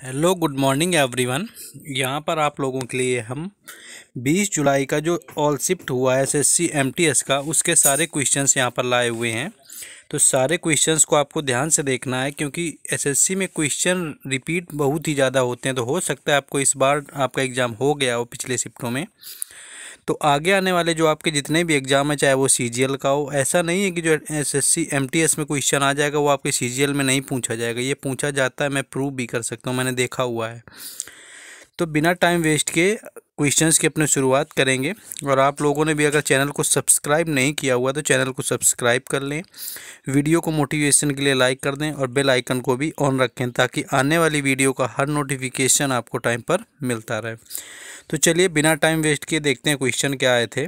Hello good morning everyone. यहाँ पर आप लोगों के लिए हम 20 जुलाई का जो ऑल शिफ्ट हुआ है एसएससी एमटीएस का उसके सारे क्वेश्चंस यहाँ पर लाए हुए हैं। तो सारे क्वेश्चंस को आपको ध्यान से देखना है क्योंकि एसएससी में क्वेश्चन रिपीट बहुत ही ज़्यादा होते हैं। तो हो सकता है आपको इस बार आपका एग्ज़ाम हो गया हो पिछले शिफ्टों में, तो आगे आने वाले जो आपके जितने भी एग्ज़ाम है चाहे वो सीजीएल का हो, ऐसा नहीं है कि जो एसएससी एमटीएस में क्वेश्चन आ जाएगा वो आपके सीजीएल में नहीं पूछा जाएगा। ये पूछा जाता है, मैं प्रूव भी कर सकता हूँ, मैंने देखा हुआ है। तो बिना टाइम वेस्ट के क्वेश्चंस की अपनी शुरुआत करेंगे। और आप लोगों ने भी अगर चैनल को सब्सक्राइब नहीं किया हुआ तो चैनल को सब्सक्राइब कर लें, वीडियो को मोटिवेशन के लिए लाइक कर दें और बेल आइकन को भी ऑन रखें ताकि आने वाली वीडियो का हर नोटिफिकेशन आपको टाइम पर मिलता रहे। तो चलिए बिना टाइम वेस्ट किए देखते हैं क्वेश्चन क्या आए थे।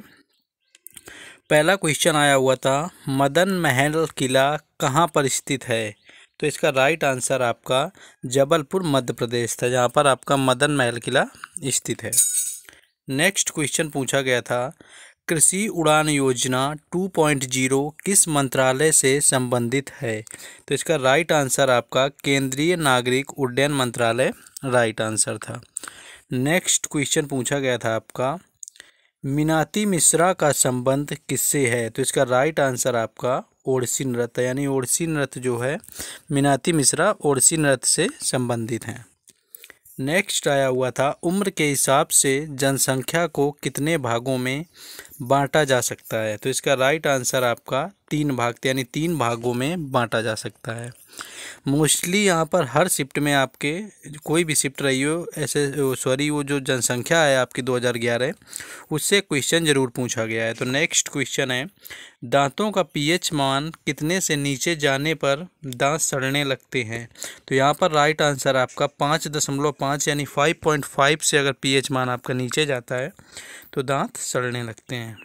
पहला क्वेश्चन आया हुआ था, मदन महल किला कहाँ पर स्थित है? तो इसका राइट आंसर आपका जबलपुर मध्य प्रदेश था, जहाँ पर आपका मदन महल किला स्थित है। नेक्स्ट क्वेश्चन पूछा गया था, कृषि उड़ान योजना 2.0 किस मंत्रालय से संबंधित है? तो इसका राइट आंसर आपका केंद्रीय नागरिक उड्डयन मंत्रालय राइट आंसर था। नेक्स्ट क्वेश्चन पूछा गया था आपका, मीनाती मिश्रा का संबंध किससे है? तो इसका राइट आंसर आपका ओडिसी नृत्य, यानी ओडिसी नृत्य जो है मीनाती मिश्रा ओडिसी नृत्य से संबंधित हैं। नेक्स्ट आया हुआ था, उम्र के हिसाब से जनसंख्या को कितने भागों में बांटा जा सकता है? तो इसका राइट आंसर आपका 3 भाग, यानी 3 भागों में बांटा जा सकता है। मोस्टली यहाँ पर हर शिफ्ट में आपके कोई भी शिफ्ट रही हो ऐसे वो जो जनसंख्या है आपकी 2011 उससे क्वेश्चन ज़रूर पूछा गया है। तो नेक्स्ट क्वेश्चन है, दांतों का पीएच मान कितने से नीचे जाने पर दांत सड़ने लगते हैं? तो यहाँ पर राइट आंसर आपका 5.5 यानी 5.5 से अगर पीएच मान आपका नीचे जाता है तो दांत सड़ने लगते हैं।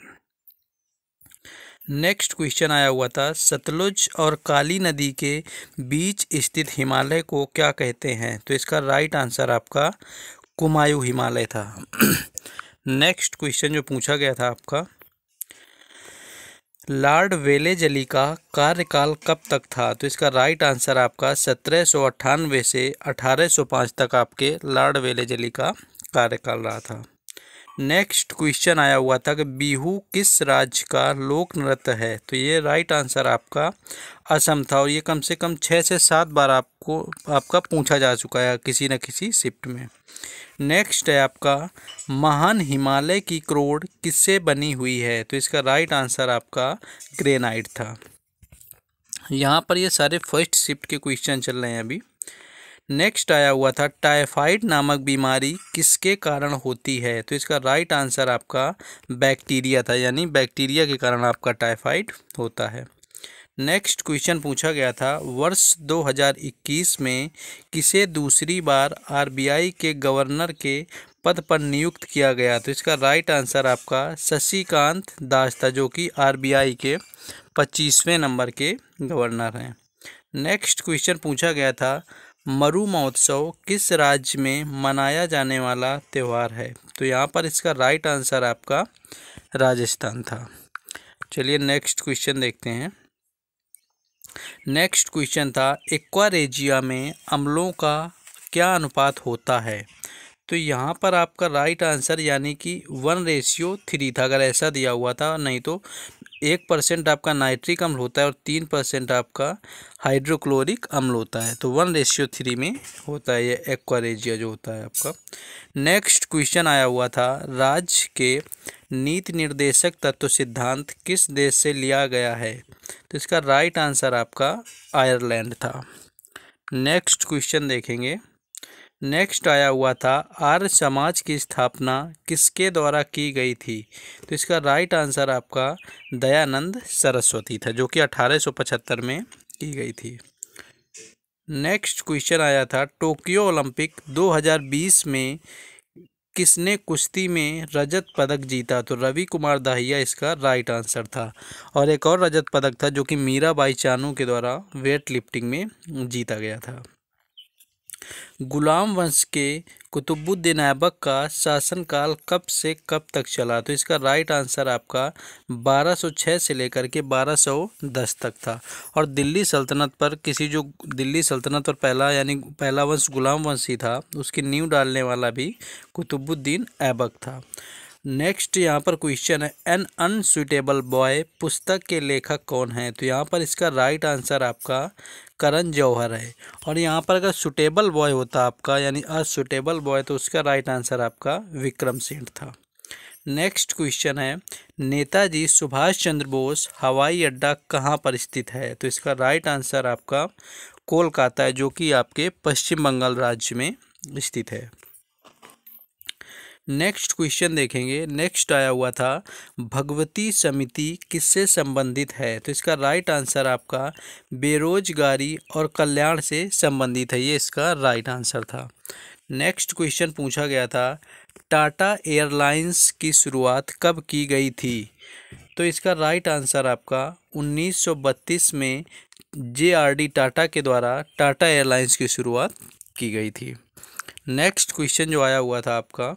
नेक्स्ट क्वेश्चन आया हुआ था, सतलुज और काली नदी के बीच स्थित हिमालय को क्या कहते हैं? तो इसका राइट आंसर आपका कुमायूं हिमालय था। नेक्स्ट क्वेश्चन जो पूछा गया था आपका, लॉर्ड वेलेजली का कार्यकाल कब तक था? तो इसका राइट आंसर आपका 1798 से 1805 तक आपके लॉर्ड वेलेजली का कार्यकाल रहा था। नेक्स्ट क्वेश्चन आया हुआ था कि बिहू किस राज्य का लोक नृत्य है? तो ये राइट आंसर आपका असम था और ये कम से कम 6 से 7 बार आपका पूछा जा चुका है किसी न किसी शिफ्ट में। नेक्स्ट है आपका, महान हिमालय की क्रोड किससे बनी हुई है? तो इसका राइट आंसर आपका ग्रेनाइट था। यहाँ पर ये सारे फर्स्ट शिफ्ट के क्वेश्चन चल रहे हैं अभी। नेक्स्ट आया हुआ था, टाइफाइड नामक बीमारी किसके कारण होती है? तो इसका राइट आंसर आपका बैक्टीरिया था, यानी बैक्टीरिया के कारण आपका टाइफाइड होता है। नेक्स्ट क्वेश्चन पूछा गया था, वर्ष 2021 में किसे दूसरी बार आरबीआई के गवर्नर के पद पर नियुक्त किया गया? तो इसका राइट आंसर आपका शशिकांत दास था, जो कि आरबीआई के 25वें नंबर के गवर्नर हैं। नेक्स्ट क्वेश्चन पूछा गया था, मरु महोत्सव किस राज्य में मनाया जाने वाला त्यौहार है? तो यहाँ पर इसका राइट आंसर आपका राजस्थान था। चलिए नेक्स्ट क्वेश्चन देखते हैं। नेक्स्ट क्वेश्चन था, एक्वारेजिया में अम्लों का क्या अनुपात होता है? तो यहाँ पर आपका राइट आंसर यानी कि 1:3 था, अगर ऐसा दिया हुआ था। नहीं तो 1% आपका नाइट्रिक अम्ल होता है और 3% आपका हाइड्रोक्लोरिक अम्ल होता है। तो 1:3 में होता है ये एक्वारेजिया जो होता है आपका। नेक्स्ट क्वेश्चन आया हुआ था, राज्य के नीति निर्देशक तत्व सिद्धांत किस देश से लिया गया है? तो इसका राइट आंसर आपका आयरलैंड था। नेक्स्ट क्वेश्चन देखेंगे। नेक्स्ट आया हुआ था, आर्य समाज की स्थापना किसके द्वारा की गई थी? तो इसका राइट आंसर आपका दयानंद सरस्वती था, जो कि 1875 में की गई थी। नेक्स्ट क्वेश्चन आया था, टोक्यो ओलंपिक 2020 में किसने कुश्ती में रजत पदक जीता? तो रवि कुमार दाहिया इसका राइट आंसर था। और एक और रजत पदक था जो कि मीराबाई चानू के द्वारा वेट लिफ्टिंग में जीता गया था। गुलाम वंश के कुतुबुद्दीन ऐबक का शासनकाल कब से कब तक चला? तो इसका राइट आंसर आपका 1206 से लेकर के 1210 तक था। और दिल्ली सल्तनत पर दिल्ली सल्तनत पर पहला वंश गुलाम वंश ही था, उसकी नींव डालने वाला भी कुतुबुद्दीन ऐबक था। नेक्स्ट यहाँ पर क्वेश्चन है, एन अनसुटेबल बॉय पुस्तक के लेखक कौन है? तो यहाँ पर इसका राइट आंसर आपका करण जौहर है। और यहाँ पर अगर सुटेबल बॉय होता आपका यानी अनसुटेबल बॉय, तो उसका राइट आंसर आपका विक्रम सेठ था। नेक्स्ट क्वेश्चन है, नेताजी सुभाष चंद्र बोस हवाई अड्डा कहाँ पर स्थित है? तो इसका राइट आंसर आपका कोलकाता है, जो कि आपके पश्चिम बंगाल राज्य में स्थित है। नेक्स्ट क्वेश्चन देखेंगे। नेक्स्ट आया हुआ था, भगवती समिति किससे संबंधित है? तो इसका राइट आंसर आपका बेरोजगारी और कल्याण से संबंधित है, ये इसका राइट आंसर था। नेक्स्ट क्वेश्चन पूछा गया था, टाटा एयरलाइंस की शुरुआत कब की गई थी? तो इसका राइट आंसर आपका 1932 में JRD टाटा के द्वारा टाटा एयरलाइंस की शुरुआत की गई थी। नेक्स्ट क्वेश्चन जो आया हुआ था आपका,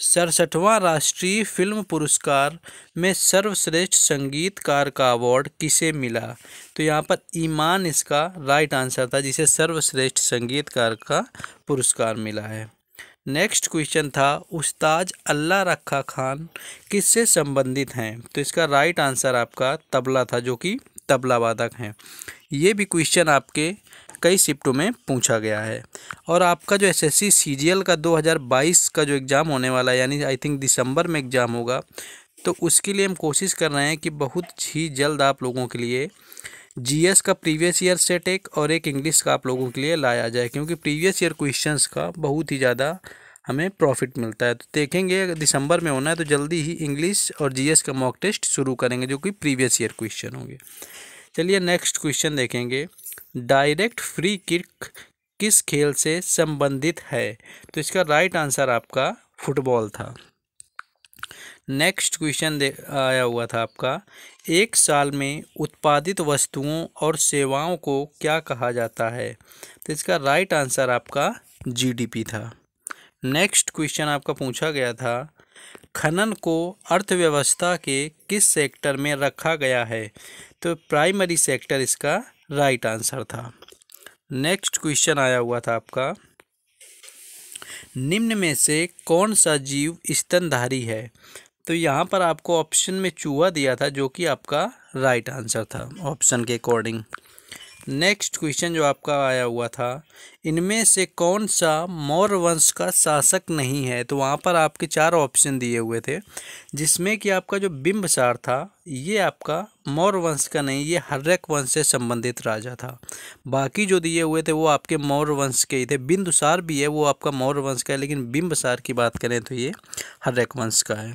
67वां राष्ट्रीय फिल्म पुरस्कार में सर्वश्रेष्ठ संगीतकार का अवार्ड किसे मिला? तो यहाँ पर ईमान इसका राइट आंसर था, जिसे सर्वश्रेष्ठ संगीतकार का पुरस्कार मिला है। नेक्स्ट क्वेश्चन था, उस्ताद अल्लाह रखा खान किससे संबंधित हैं? तो इसका राइट आंसर आपका तबला था, जो कि तबला वादक हैं। ये भी क्वेश्चन आपके कई शिफ्टों में पूछा गया है। और आपका जो SSC CGL का 2022 का जो एग्ज़ाम होने वाला है, यानी आई थिंक दिसंबर में एग्ज़ाम होगा, तो उसके लिए हम कोशिश कर रहे हैं कि बहुत ही जल्द आप लोगों के लिए GS का प्रीवियस ईयर सेट एक और एक इंग्लिश का आप लोगों के लिए लाया जाए, क्योंकि प्रीवियस ईयर क्वेश्चंस का बहुत ही ज़्यादा हमें प्रॉफिट मिलता है। तो देखेंगे, अगर दिसंबर में होना है तो जल्दी ही इंग्लिश और GS का मॉक टेस्ट शुरू करेंगे, जो कि प्रीवियस ईयर क्वेश्चन होंगे। चलिए नेक्स्ट क्वेश्चन देखेंगे, डायरेक्ट फ्री किक किस खेल से संबंधित है? तो इसका राइट आंसर आपका फुटबॉल था। नेक्स्ट क्वेश्चन आया हुआ था आपका, एक साल में उत्पादित वस्तुओं और सेवाओं को क्या कहा जाता है? तो इसका राइट आंसर आपका GDP था। नेक्स्ट क्वेश्चन आपका पूछा गया था, खनन को अर्थव्यवस्था के किस सेक्टर में रखा गया है? तो प्राइमरी सेक्टर इसका राइट आंसर था। नेक्स्ट क्वेश्चन आया हुआ था आपका, निम्न में से कौन सा जीव स्तनधारी है? तो यहाँ पर आपको ऑप्शन में चूहा दिया था, जो कि आपका राइट आंसर था ऑप्शन के अकॉर्डिंग। नेक्स्ट क्वेश्चन जो आपका आया हुआ था, इनमें से कौन सा मौर्य वंश का शासक नहीं है? तो वहाँ पर आपके 4 ऑप्शन दिए हुए थे, जिसमें कि आपका जो बिंबसार था, ये आपका मौर्य वंश का नहीं, ये हर्यक वंश से संबंधित राजा था। बाकी जो दिए हुए थे वो आपके मौर्य वंश के ही थे। बिंदुसार भी है, वो आपका मौर्य वंश का है, लेकिन बिंबसार की बात करें तो ये हर्यक वंश का है।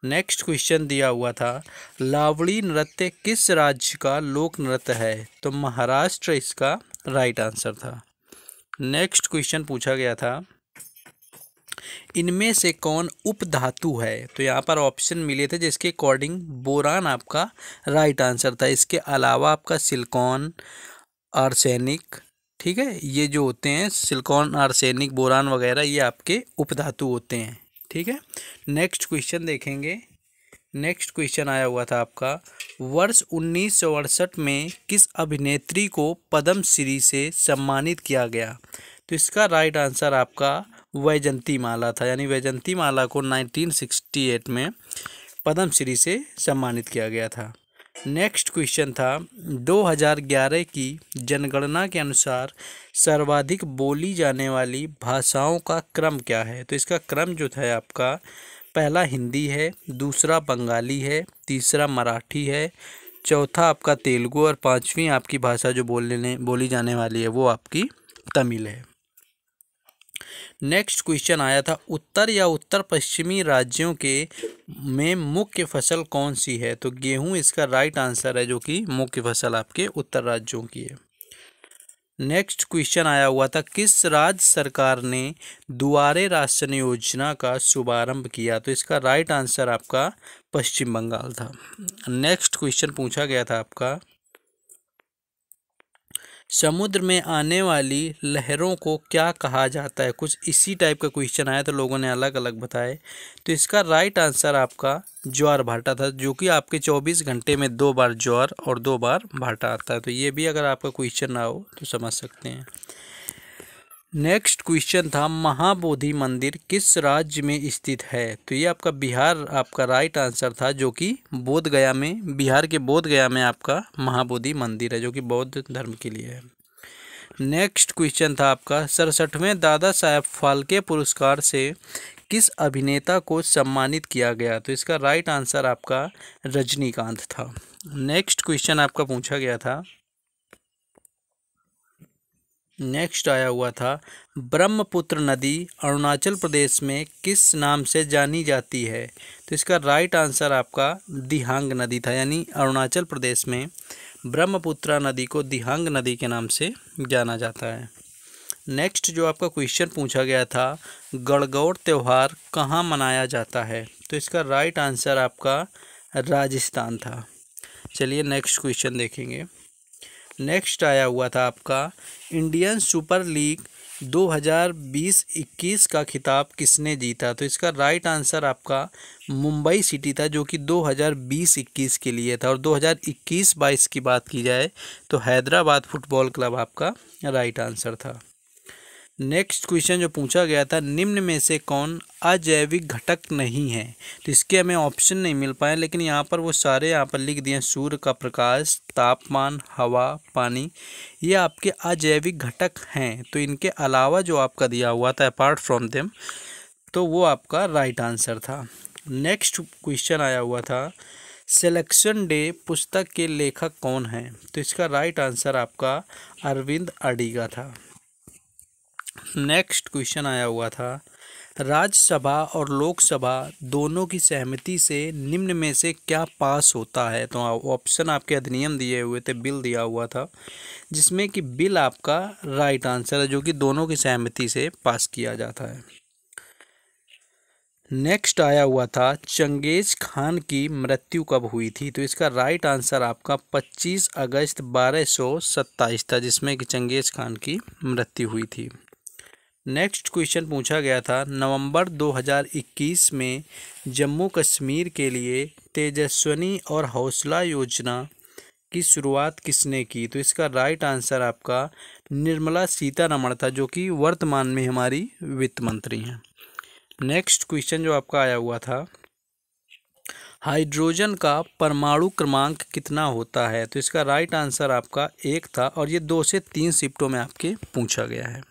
नेक्स्ट क्वेश्चन दिया हुआ था, लावड़ी नृत्य किस राज्य का लोक नृत्य है? तो महाराष्ट्र इसका राइट आंसर था। नेक्स्ट क्वेश्चन पूछा गया था, इनमें से कौन उपधातु है? तो यहाँ पर ऑप्शन मिले थे, जिसके अकॉर्डिंग बोरान आपका राइट आंसर था। इसके अलावा आपका सिलिकॉन, आर्सेनिक, ठीक है, ये जो होते हैं सिलिकॉन, आर्सेनिक, बोरान वगैरह, ये आपके उपधातु होते हैं, ठीक है। नेक्स्ट क्वेश्चन देखेंगे। नेक्स्ट क्वेश्चन आया हुआ था आपका, वर्ष 1968 में किस अभिनेत्री को पद्म श्री से सम्मानित किया गया? तो इसका राइट आंसर आपका वैजंती माला था, यानी वैजंती माला को 1968 में पद्म श्री से सम्मानित किया गया था। नेक्स्ट क्वेश्चन था, 2011 की जनगणना के अनुसार सर्वाधिक बोली जाने वाली भाषाओं का क्रम क्या है? तो इसका क्रम जो था आपका, पहला हिंदी है, दूसरा बंगाली है, तीसरा मराठी है, चौथा आपका तेलुगु और पांचवी आपकी भाषा जो बोली जाने वाली है वो आपकी तमिल है। नेक्स्ट क्वेश्चन आया था, उत्तर या उत्तर पश्चिमी राज्यों के में मुख्य फसल कौन सी है? तो गेहूं इसका राइट आंसर है, जो कि मुख्य फसल आपके उत्तर राज्यों की है। नेक्स्ट क्वेश्चन आया हुआ था, किस राज्य सरकार ने दुआरे राशन योजना का शुभारंभ किया? तो इसका राइट आंसर आपका पश्चिम बंगाल था। नेक्स्ट क्वेश्चन पूछा गया था आपका, समुद्र में आने वाली लहरों को क्या कहा जाता है? कुछ इसी टाइप का क्वेश्चन आया तो लोगों ने अलग अलग बताए। तो इसका राइट आंसर आपका ज्वार भाटा था, जो कि आपके 24 घंटे में 2 बार ज्वार और 2 बार भाटा आता है। तो ये भी अगर आपका क्वेश्चन ना हो तो समझ सकते हैं। नेक्स्ट क्वेश्चन था, महाबोधि मंदिर किस राज्य में स्थित है? तो ये आपका बिहार आपका राइट आंसर था, जो कि बोध गया में, बिहार के बोध गया में आपका महाबोधि मंदिर है, जो कि बौद्ध धर्म के लिए है। नेक्स्ट क्वेश्चन था आपका, 67वें दादा साहेब फाल्के पुरस्कार से किस अभिनेता को सम्मानित किया गया? तो इसका राइट आंसर आपका रजनीकांत था। नेक्स्ट क्वेश्चन आपका पूछा गया था, नेक्स्ट आया हुआ था, ब्रह्मपुत्र नदी अरुणाचल प्रदेश में किस नाम से जानी जाती है? तो इसका राइट आंसर आपका दिहांग नदी था, यानी अरुणाचल प्रदेश में ब्रह्मपुत्र नदी को दिहांग नदी के नाम से जाना जाता है। नेक्स्ट जो आपका क्वेश्चन पूछा गया था, गणगौर त्यौहार कहाँ मनाया जाता है? तो इसका राइट आंसर आपका राजस्थान था। चलिए नेक्स्ट क्वेश्चन देखेंगे। नेक्स्ट आया हुआ था आपका, इंडियन सुपर लीग 2020-21 का खिताब किसने जीता? तो इसका राइट आंसर आपका मुंबई सिटी था, जो कि 2020-21 के लिए था। और 2021-22 की बात की जाए तो हैदराबाद फुटबॉल क्लब आपका राइट आंसर था। नेक्स्ट क्वेश्चन जो पूछा गया था, निम्न में से कौन अजैविक घटक नहीं है? तो इसके हमें ऑप्शन नहीं मिल पाए, लेकिन यहाँ पर वो सारे यहाँ पर लिख दिए, सूर्य का प्रकाश, तापमान, हवा, पानी, ये आपके अजैविक घटक हैं। तो इनके अलावा जो आपका दिया हुआ था अपार्ट फ्रॉम देम, तो वो आपका राइट आंसर था। नेक्स्ट क्वेश्चन आया हुआ था, सिलेक्शन डे पुस्तक के लेखक कौन हैं? तो इसका राइट आंसर आपका अरविंद अडिगा था। नेक्स्ट क्वेश्चन आया हुआ था, राज्यसभा और लोकसभा दोनों की सहमति से निम्न में से क्या पास होता है? तो ऑप्शन आपके अधिनियम दिए हुए थे, बिल दिया हुआ था, जिसमें कि बिल आपका राइट आंसर है, जो कि दोनों की सहमति से पास किया जाता है। नेक्स्ट आया हुआ था, चंगेज खान की मृत्यु कब हुई थी? तो इसका राइट आंसर आपका 25 अगस्त 1227 था, जिसमें कि चंगेज खान की मृत्यु हुई थी। नेक्स्ट क्वेश्चन पूछा गया था, नवंबर 2021 में जम्मू कश्मीर के लिए तेजस्विनी और हौसला योजना की शुरुआत किसने की? तो इसका राइट आंसर आपका निर्मला सीतारमण था, जो कि वर्तमान में हमारी वित्त मंत्री हैं। नेक्स्ट क्वेश्चन जो आपका आया हुआ था, हाइड्रोजन का परमाणु क्रमांक कितना होता है? तो इसका राइट आंसर आपका 1 था, और ये 2 से 3 शिफ्टों में आपके पूछा गया है।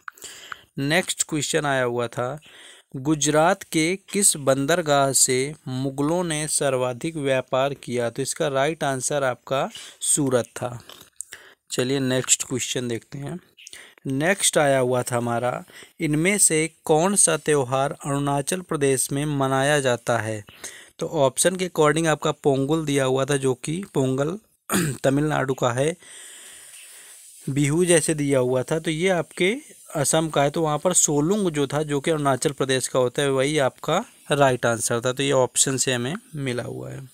नेक्स्ट क्वेश्चन आया हुआ था, गुजरात के किस बंदरगाह से मुगलों ने सर्वाधिक व्यापार किया? तो इसका राइट आंसर आपका सूरत था। चलिए नेक्स्ट क्वेश्चन देखते हैं। नेक्स्ट आया हुआ था हमारा, इनमें से कौन सा त्यौहार अरुणाचल प्रदेश में मनाया जाता है? तो ऑप्शन के अकॉर्डिंग आपका पोंगल दिया हुआ था, जो कि पोंगल तमिलनाडु का है, बिहू जैसे दिया हुआ था तो ये आपके असम का है। तो वहाँ पर सोलुंग जो था, जो कि अरुणाचल प्रदेश का होता है, वही आपका राइट आंसर था। तो ये ऑप्शन से हमें मिला हुआ है।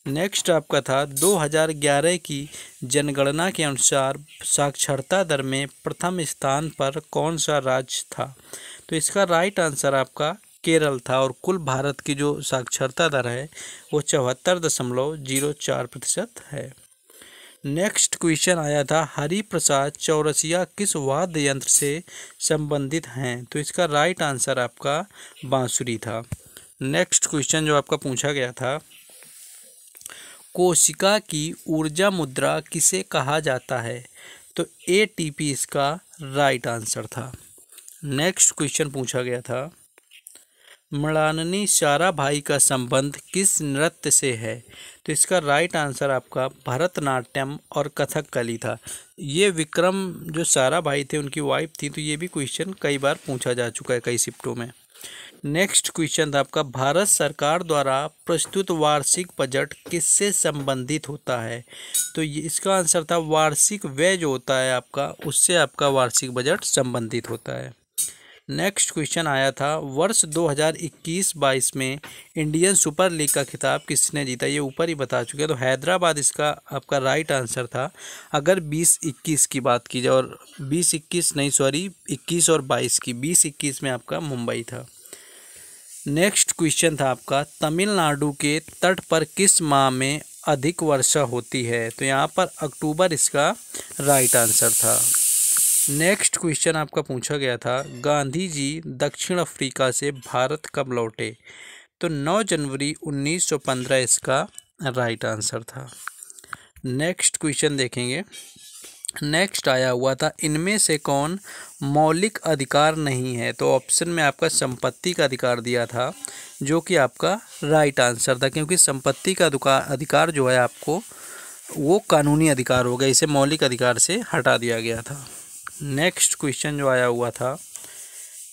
नेक्स्ट आपका था, 2011 की जनगणना के अनुसार साक्षरता दर में प्रथम स्थान पर कौन सा राज्य था? तो इसका राइट आंसर आपका केरल था, और कुल भारत की जो साक्षरता दर है वो 74.04% है। नेक्स्ट क्वेश्चन आया था, हरिप्रसाद चौरसिया किस वाद्य यंत्र से संबंधित हैं? तो इसका राइट आंसर आपका बांसुरी था। नेक्स्ट क्वेश्चन जो आपका पूछा गया था, कोशिका की ऊर्जा मुद्रा किसे कहा जाता है? तो ATP इसका राइट आंसर था। नेक्स्ट क्वेश्चन पूछा गया था, मृणालिनी साराभाई का संबंध किस नृत्य से है? तो इसका राइट आंसर आपका भरतनाट्यम और कथकली था। ये विक्रम जो साराभाई थे उनकी वाइफ थी, तो ये भी क्वेश्चन कई बार पूछा जा चुका है कई शिफ्टों में। नेक्स्ट क्वेश्चन था आपका, भारत सरकार द्वारा प्रस्तुत वार्षिक बजट किससे संबंधित होता है? तो ये इसका आंसर था वार्षिक व्यय जो होता है आपका, उससे आपका वार्षिक बजट संबंधित होता है। नेक्स्ट क्वेश्चन आया था, वर्ष 2021-22 में इंडियन सुपर लीग का खिताब किसने जीता? ये ऊपर ही बता चुके हैं, तो हैदराबाद इसका आपका राइट आंसर था। अगर 20-21 की बात की जाए, और 20-21 नहीं, सॉरी 21 और 22 की, 20-21 में आपका मुंबई था। नेक्स्ट क्वेश्चन था आपका, तमिलनाडु के तट पर किस माह में अधिक वर्षा होती है? तो यहाँ पर अक्टूबर इसका राइट आंसर था। नेक्स्ट क्वेश्चन आपका पूछा गया था, गांधी जी दक्षिण अफ्रीका से भारत कब लौटे? तो 9 जनवरी 1915 इसका राइट आंसर था। नेक्स्ट क्वेश्चन देखेंगे। नेक्स्ट आया हुआ था, इनमें से कौन मौलिक अधिकार नहीं है? तो ऑप्शन में आपका संपत्ति का अधिकार दिया था, जो कि आपका राइट आंसर था, क्योंकि संपत्ति का अधिकार जो है आपको वो कानूनी अधिकार हो गया, इसे मौलिक अधिकार से हटा दिया गया था। नेक्स्ट क्वेश्चन जो आया हुआ था,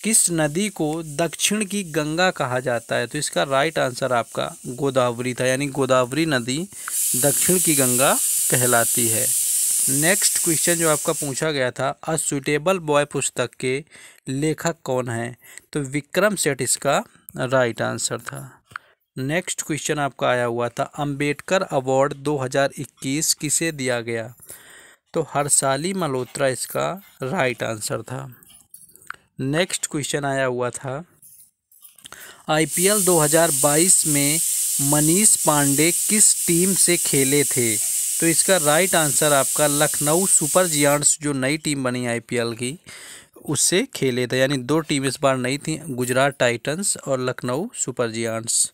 किस नदी को दक्षिण की गंगा कहा जाता है? तो इसका राइट आंसर आपका गोदावरी था, यानी गोदावरी नदी दक्षिण की गंगा कहलाती है। नेक्स्ट क्वेश्चन जो आपका पूछा गया था, अ सुटेबल बॉय पुस्तक के लेखक कौन है? तो विक्रम सेठ इसका राइट आंसर था। नेक्स्ट क्वेश्चन आपका आया हुआ था, अंबेडकर अवार्ड 2021 किसे दिया गया? तो हर्षाली मल्होत्रा इसका राइट आंसर था। नेक्स्ट क्वेश्चन आया हुआ था, आईपीएल 2022 में मनीष पांडे किस टीम से खेले थे? तो इसका राइट आंसर आपका लखनऊ सुपर जियांट्स, जो नई टीम बनी आईपीएल की, उससे खेले थे, यानी 2 टीम इस बार नई थी, गुजरात टाइटंस और लखनऊ सुपर जियांट्स।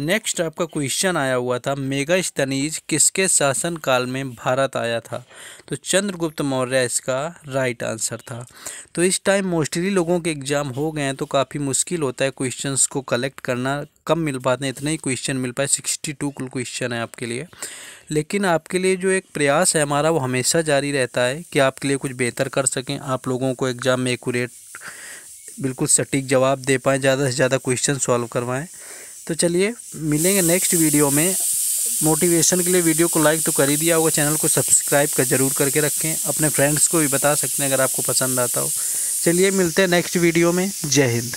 नेक्स्ट आपका क्वेश्चन आया हुआ था, मेगास्थनीज किसके शासनकाल में भारत आया था? तो चंद्रगुप्त मौर्य इसका राइट आंसर था। तो इस टाइम मोस्टली लोगों के एग्ज़ाम हो गए हैं, तो काफ़ी मुश्किल होता है क्वेश्चंस को कलेक्ट करना, कम मिल पाते हैं, इतने ही क्वेश्चन मिल पाए। 62 कुल क्वेश्चन है आपके लिए, लेकिन आपके लिए जो एक प्रयास है हमारा, वो हमेशा जारी रहता है कि आपके लिए कुछ बेहतर कर सकें, आप लोगों को एग्ज़ाम में एक्यूरेट बिल्कुल सटीक जवाब दे पाएँ, ज़्यादा से ज़्यादा क्वेश्चन सॉल्व करवाएं। तो चलिए मिलेंगे नेक्स्ट वीडियो में। मोटिवेशन के लिए वीडियो को लाइक तो कर ही दिया होगा, चैनल को सब्सक्राइब कर जरूर करके रखें, अपने फ्रेंड्स को भी बता सकते हैं अगर आपको पसंद आता हो। चलिए मिलते हैं नेक्स्ट वीडियो में। जय हिंद।